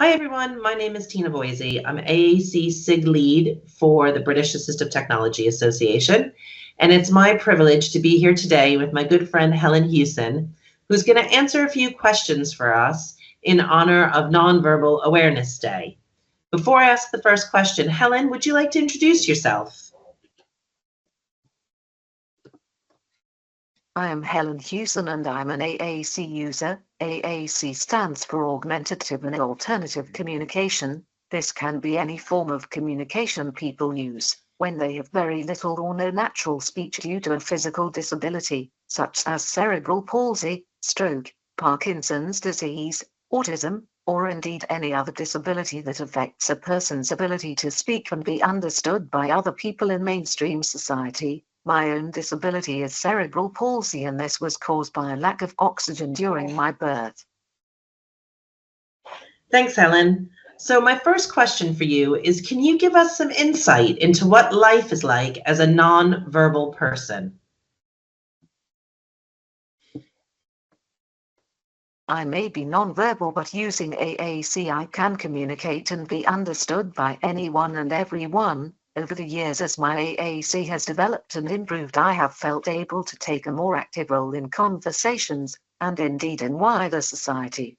Hi everyone, my name is Tina Boise. I'm AAC SIG lead for the British Assistive Technology Association, and it's my privilege to be here today with my good friend Helen Hewson, who's going to answer a few questions for us in honor of Nonverbal Awareness Day. Before I ask the first question, Helen, would you like to introduce yourself? I am Helen Hewson and I'm an AAC user. AAC stands for Augmentative and Alternative Communication. This can be any form of communication people use when they have very little or no natural speech due to a physical disability, such as cerebral palsy, stroke, Parkinson's disease, autism, or indeed any other disability that affects a person's ability to speak and be understood by other people in mainstream society. My own disability is cerebral palsy, and this was caused by a lack of oxygen during my birth. Thanks, Helen. So my first question for you is, can you give us some insight into what life is like as a non-verbal person? I may be non-verbal, but using AAC I can communicate and be understood by anyone and everyone. Over the years, as my AAC has developed and improved, I have felt able to take a more active role in conversations, and indeed in wider society.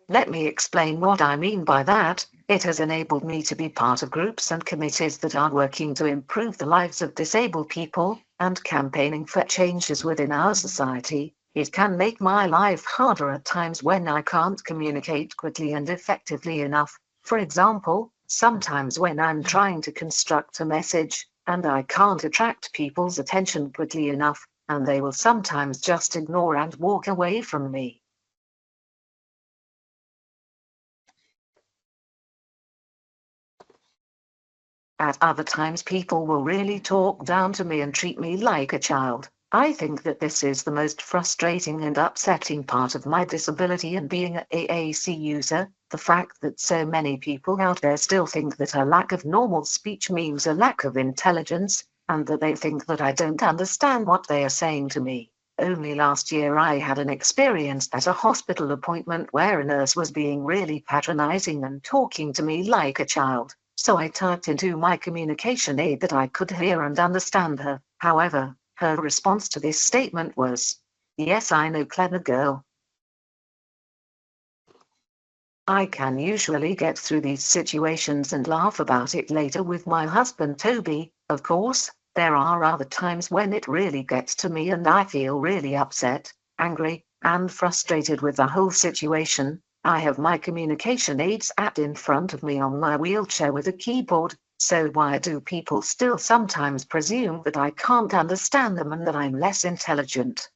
Let me explain what I mean by that. It has enabled me to be part of groups and committees that are working to improve the lives of disabled people, and campaigning for changes within our society. It can make my life harder at times when I can't communicate quickly and effectively enough. For example, sometimes when I'm trying to construct a message, and I can't attract people's attention quickly enough, and they will sometimes just ignore and walk away from me. At other times, people will really talk down to me and treat me like a child. I think that this is the most frustrating and upsetting part of my disability and being an AAC user, the fact that so many people out there still think that a lack of normal speech means a lack of intelligence, and that they think that I don't understand what they are saying to me. Only last year I had an experience at a hospital appointment where a nurse was being really patronizing and talking to me like a child. So I typed into my communication aid that I could hear and understand her. However, her response to this statement was, "Yes, I know, clever girl." I can usually get through these situations and laugh about it later with my husband Toby. Of course, there are other times when it really gets to me and I feel really upset, angry, and frustrated with the whole situation. I have my communication aids app in front of me on my wheelchair with a keyboard, so why do people still sometimes presume that I can't understand them and that I'm less intelligent?